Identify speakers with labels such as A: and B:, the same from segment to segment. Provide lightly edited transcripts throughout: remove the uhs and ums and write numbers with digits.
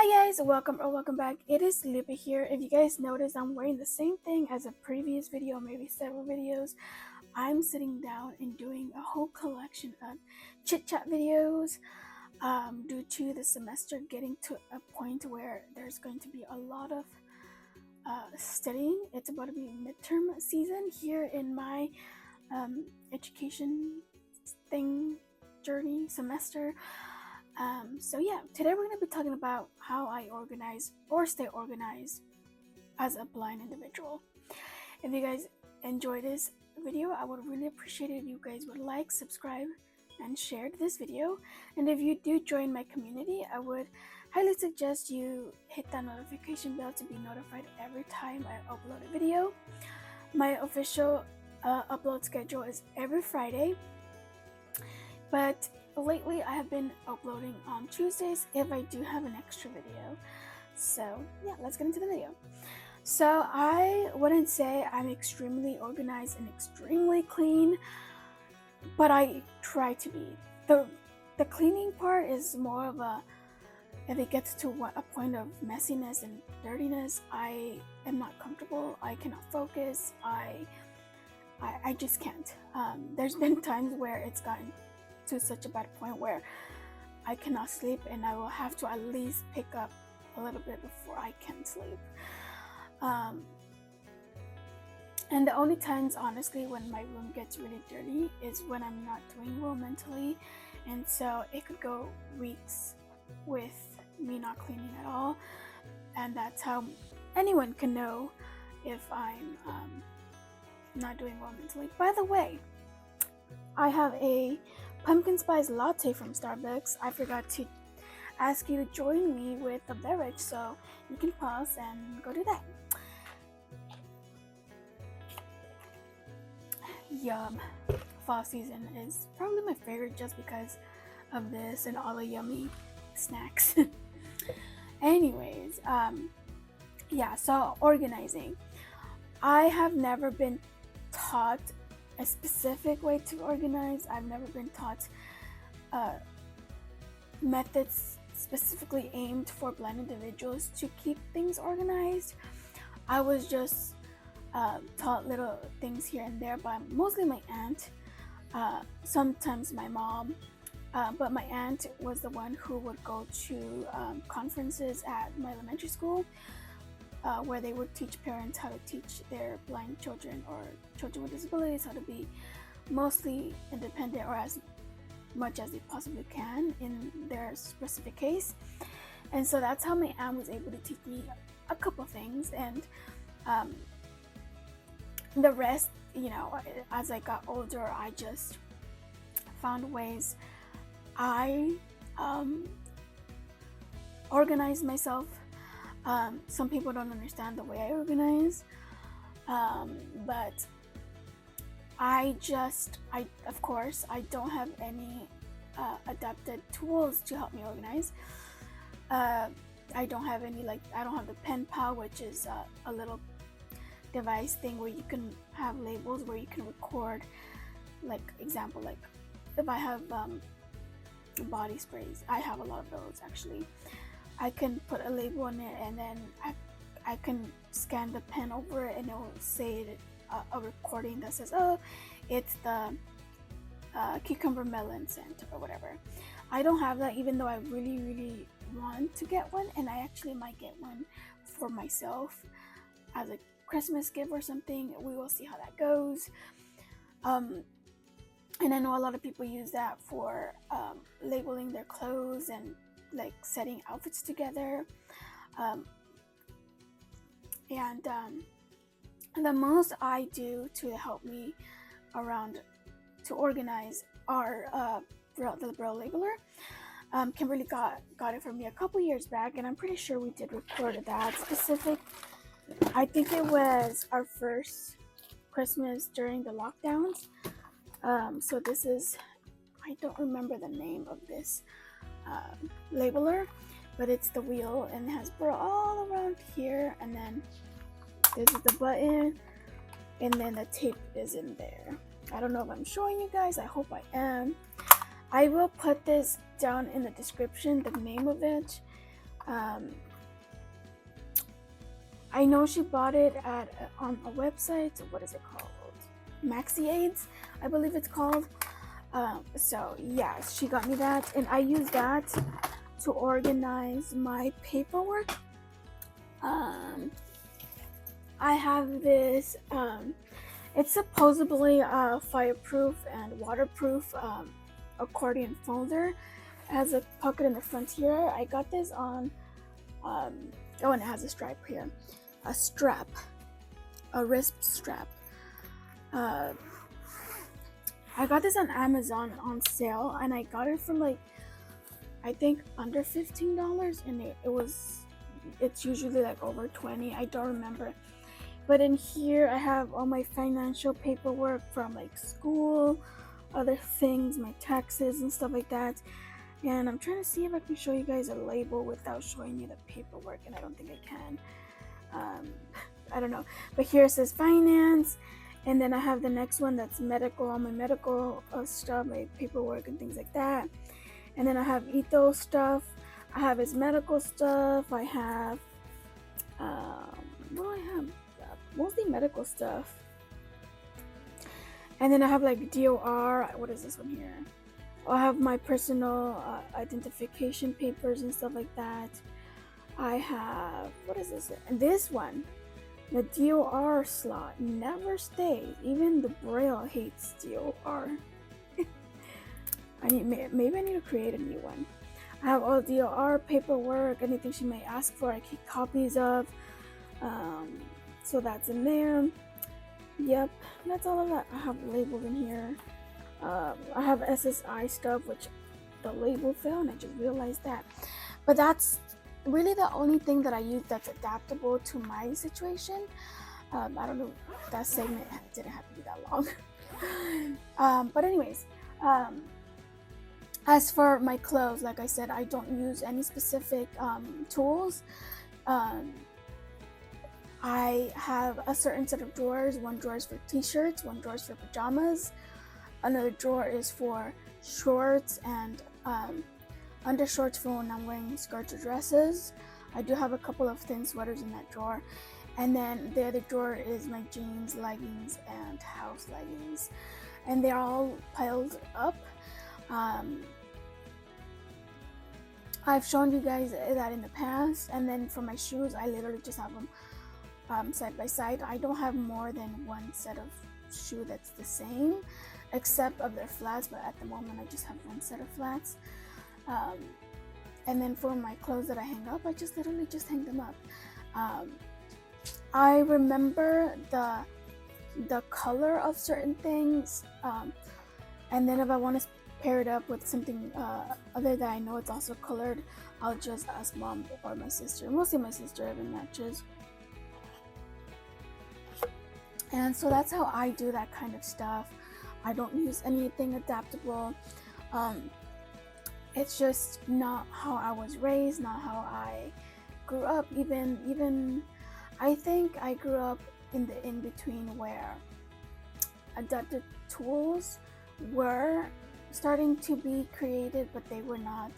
A: Hi guys, welcome back. It is Lupe here. If you guys notice, I'm wearing the same thing as a previous video, maybe several videos. I'm sitting down and doing a whole collection of chit chat videos due to the semester getting to a point where there's going to be a lot of studying. It's about to be midterm season here in my education thing journey semester. So yeah, today we're going to be talking about how I organize or stay organized as a blind individual. If you guys enjoy this video, I would really appreciate it if you guys would like, subscribe, and share this video. And if you do join my community, I would highly suggest you hit that notification bell to be notified every time I upload a video. My official upload schedule is every Friday, but lately I have been uploading on Tuesdays if I do have an extra video. So yeah, let's get into the video. So I wouldn't say I'm extremely organized and extremely clean, but I try to be. The cleaning part is more of a, if it gets to a point of messiness and dirtiness, I am not comfortable. I cannot focus. I just can't. There's been times where it's gotten to such a bad point where I cannot sleep and I will have to at least pick up a little bit before I can sleep. And the only times, honestly, when my room gets really dirty is when I'm not doing well mentally, and so it could go weeks with me not cleaning at all, and that's how anyone can know if I'm not doing well mentally. By the way, I have a pumpkin spice latte from Starbucks. I forgot to ask you to join me with a beverage, so you can pause and go do that. Yum. Fall season is probably my favorite just because of this and all the yummy snacks. Anyways, yeah, so organizing. I have never been taught a specific way to organize. I've never been taught methods specifically aimed for blind individuals to keep things organized. I was just taught little things here and there by mostly my aunt, sometimes my mom, but my aunt was the one who would go to conferences at my elementary school where they would teach parents how to teach their blind children or children with disabilities how to be mostly independent or as much as they possibly can in their specific case. And so that's how my aunt was able to teach me a couple things, and the rest, as I got older, I just found ways I organized myself. Some people don't understand the way I organize, but of course, I don't have any adapted tools to help me organize. I don't have the pen pal, which is a little device thing where you can have labels where you can record, example, if I have body sprays, I have a lot of those actually. I can put a label on it, and then I can scan the pen over it, and it will say a recording that says, oh, it's the cucumber melon scent or whatever. I don't have that, even though I really, really want to get one, and I actually might get one for myself as a Christmas gift or something. We will see how that goes. And I know a lot of people use that for labeling their clothes and setting outfits together. And the most I do to help me around to organize are the Braille labeler. Kimberly got it for me a couple years back, and I'm pretty sure we did record that specific. I think it was our first Christmas during the lockdowns. So this is, I don't remember the name of this labeler, but it's the wheel and it has Braille all around here, and then this is the button, and then the tape is in there. I don't know if I'm showing you guys. I hope I am. I will put this down in the description, the name of it, Um, I know she bought it at on a website. What is it called? Maxi Aids, I believe it's called. So yeah, she got me that, and I use that to organize my paperwork. I have this. It's supposedly fireproof and waterproof accordion folder. It has a pocket in the front here. I got this on. And it has a stripe here, a strap, a wrist strap. I got this on Amazon on sale, and I got it for like, I think under $15, and it's usually like over 20. I don't remember. But in here I have all my financial paperwork from like school, other things, my taxes and stuff like that. And I'm trying to see if I can show you guys a label without showing you the paperwork, and I don't think I can. I don't know. But here it says finance, and then I have the next one that's medical, all my medical stuff, my paperwork and things like that. And then I have Ethos stuff. I have his medical stuff. I have, what do I have? Mostly medical stuff. And then I have like DOR. What is this one here? I have my personal identification papers and stuff like that. I have, what is this? And this one, the DOR slot never stays. Even the Braille hates DOR. Maybe I need to create a new one. I have all DOR paperwork, anything she may ask for, I keep copies of. So that's in there. Yep, that's all of that I have labeled in here. I have SSI stuff, which the label fell, and I just realized that. But that's really the only thing that I use that's adaptable to my situation. I don't know, that segment didn't have to be that long. But anyways, as for my clothes, like I said, I don't use any specific tools. I have a certain set of drawers. One drawer is for t-shirts, one drawer is for pajamas, another drawer is for shorts and undershorts for when I'm wearing skirts or dresses. I do have a couple of thin sweaters in that drawer. And then the other drawer is my jeans, leggings, and house leggings. And they're all piled up. I've shown you guys that in the past. And then for my shoes, I literally just have them side by side. I don't have more than one set of shoe that's the same, except of their flats, but at the moment I just have one set of flats. And then for my clothes that I hang up, I just literally just hang them up. I remember the color of certain things, and then if I want to pair it up with something other that I know it's also colored, I'll just ask mom or my sister. Mostly my sister if it matches. And so that's how I do that kind of stuff. I don't use anything adaptable. It's just not how I was raised, not how I grew up. Even I think I grew up in the in-between where adapted tools were starting to be created, but they were not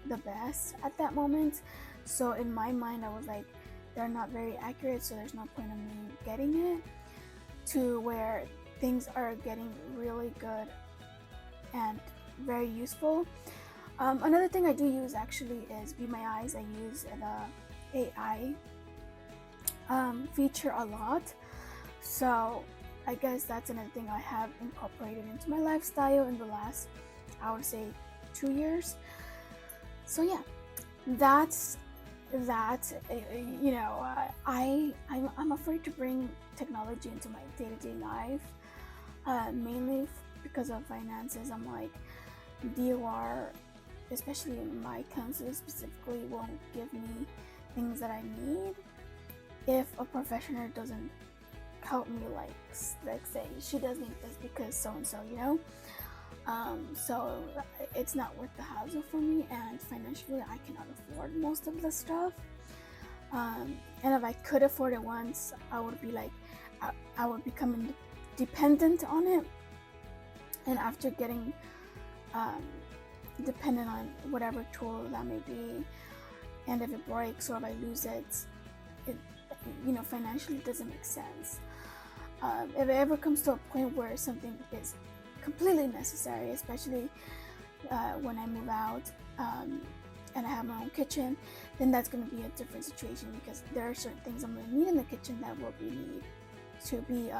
A: the best at that moment. So in my mind, I was like, they're not very accurate, so there's no point in me getting it. To where things are getting really good and very useful. Another thing I do use actually is Be My Eyes. I use the AI feature a lot. So I guess that's another thing I have incorporated into my lifestyle in the last, I would say, 2 years. So yeah, that's that. You know, I'm afraid to bring technology into my day-to-day life, mainly because of finances. I'm like, DOR, especially in my country specifically, won't give me things that I need if a professional doesn't help me, like say she does need this because so and so, you know. So it's not worth the hassle for me, and financially I cannot afford most of the stuff. And if I could afford it once, I would be like, I would become dependent on it. And after getting dependent on whatever tool that may be, and if it breaks or if I lose it financially doesn't make sense. If it ever comes to a point where something is completely necessary, especially when I move out and I have my own kitchen, then that's going to be a different situation, because there are certain things I'm going to need in the kitchen that will be need to be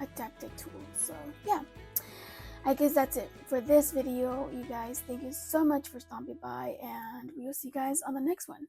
A: adapted to. So yeah, I guess that's it for this video, you guys. Thank you so much for stopping by, and we'll see you guys on the next one.